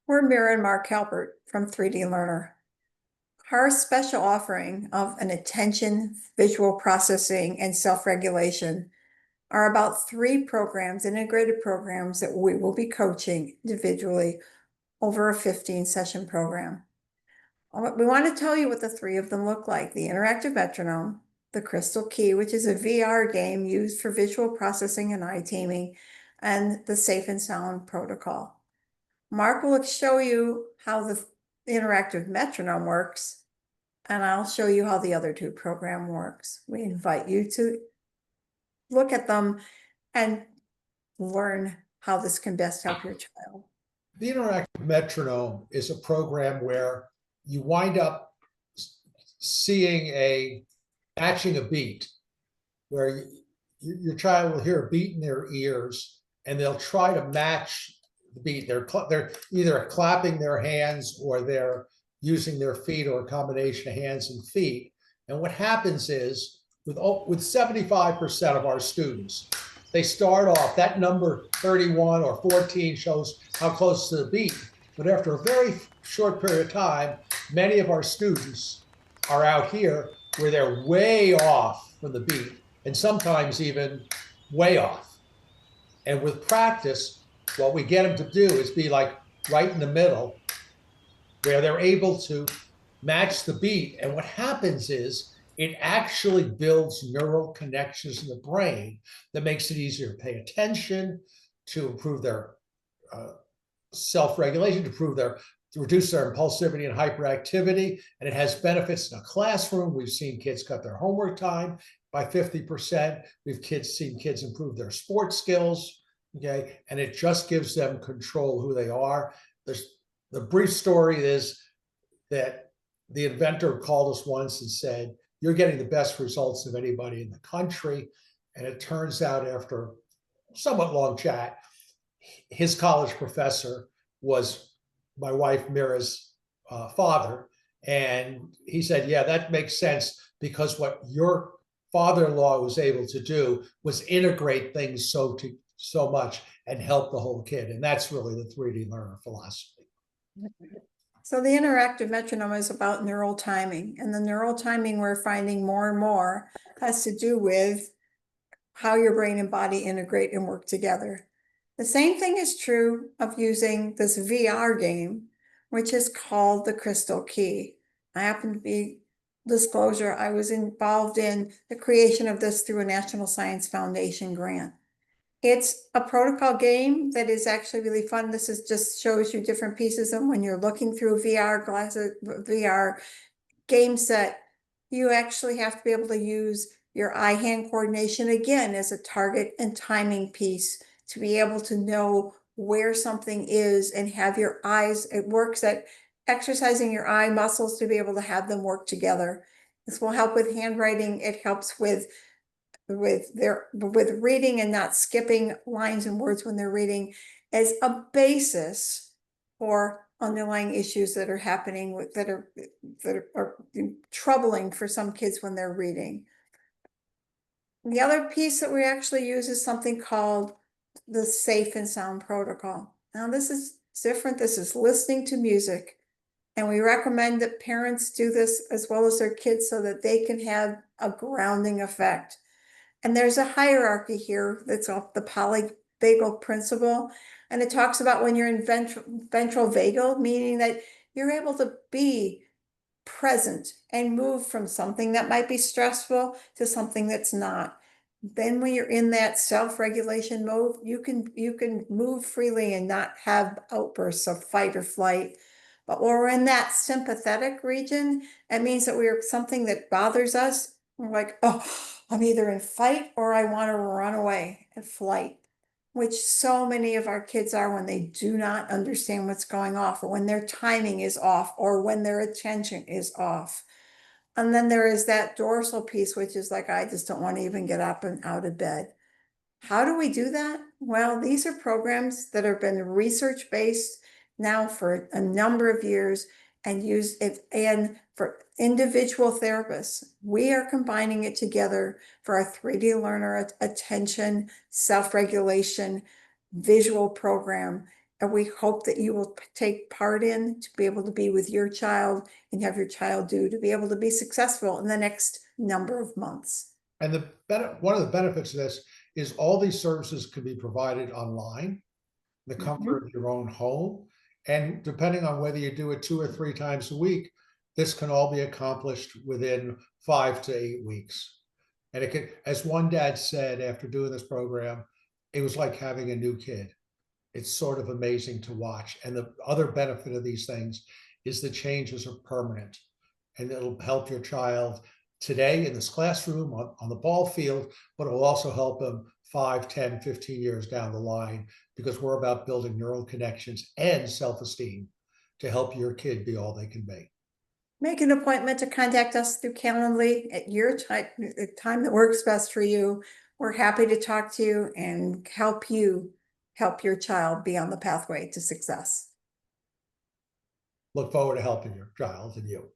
We're Mira and Mark Halpert from 3D Learner. Our special offering of an attention, visual processing, and self-regulation are about 3 programs, integrated programs that we will be coaching individually over a 15-session program. We want to tell you what the 3 of them look like: the Interactive Metronome, the Crystal Key, which is a VR game used for visual processing and eye taming, and the Safe and Sound protocol. Mark will show you how the interactive metronome works, and I'll show you how the other 2 program works. We invite you to look at them and learn how this can best help your child. The Interactive Metronome is a program where you wind up matching a beat, where your child will hear a beat in their ears and they'll try to match the beat. They're either clapping their hands or they're using their feet, or a combination of hands and feet. And what happens is, with 75% of our students, they start off, that number 31 or 14 shows how close to the beat. But after a very short period of time, many of our students are out here where they're way off from the beat, and sometimes even way off. And with practice, what we get them to do is be like right in the middle, where they're able to match the beat. And what happens is, it actually builds neural connections in the brain that makes it easier to pay attention, to improve their self-regulation, to reduce their impulsivity and hyperactivity. And it has benefits in a classroom. We've seen kids cut their homework time by 50%. We've seen kids improve their sports skills. Okay, and it just gives them control who they are. The brief story is that the inventor called us once and said, "You're getting the best results of anybody in the country." And it turns out, after a somewhat long chat, his college professor was my wife Mira's father. And he said, "Yeah, that makes sense, because what your father-in-law was able to do was integrate things so much and help the whole kid." And that's really the 3D learner philosophy. So the interactive metronome is about neural timing, and the neural timing we're finding more and more has to do with how your brain and body integrate and work together. The same thing is true of using this VR game, which is called the Crystal Key. I happen to be, disclosure, I was involved in the creation of this through a National Science Foundation grant. It's a protocol game that is actually really fun. This just shows you different pieces, and when you're looking through VR glasses, VR game set, you actually have to be able to use your eye-hand coordination again as a target and timing piece to be able to know where something is and have your eyes. It works at exercising your eye muscles to be able to have them work together. This will help with handwriting. It helps with reading and not skipping lines and words when they're reading, as a basis for underlying issues that are happening that are troubling for some kids when they're reading. The other piece that we actually use is something called the Safe and Sound protocol. Now this is different. This is listening to music, and we recommend that parents do this as well as their kids so that they can have a grounding effect. And there's a hierarchy here that's off the polyvagal principle. And it talks about when you're in ventral vagal, meaning that you're able to be present and move from something that might be stressful to something that's not. Then when you're in that self-regulation mode, you can move freely and not have outbursts of fight or flight. But when we're in that sympathetic region, it means that we're something that bothers us. We're like, oh, I'm either in fight or I want to run away and flight, which so many of our kids are when they do not understand what's going on, or when their timing is off, or when their attention is off. And then there is that dorsal piece, which is like, I just don't want to even get up and out of bed. How do we do that? Well, these are programs that have been research-based now for a number of years, and use it, and for individual therapists, we are combining it together for our 3D learner attention, self-regulation, visual program. and we hope that you will take part in to be able to be with your child and have your child do to be able to be successful in the next number of months. And one of the benefits of this is all these services can be provided online, the comfort of your own home. And depending on whether you do it 2 or 3 times a week, this can all be accomplished within 5 to 8 weeks. And it can, as one dad said after doing this program, it was like having a new kid. It's sort of amazing to watch. And the other benefit of these things is the changes are permanent, and it'll help your child today in this classroom, on the ball field, but it will also help them 5, 10, 15 years down the line, because we're about building neural connections and self-esteem to help your kid be all they can be. Make an appointment to contact us through Calendly at your time, the time that works best for you. We're happy to talk to you and help your child be on the pathway to success. Look forward to helping your child and you.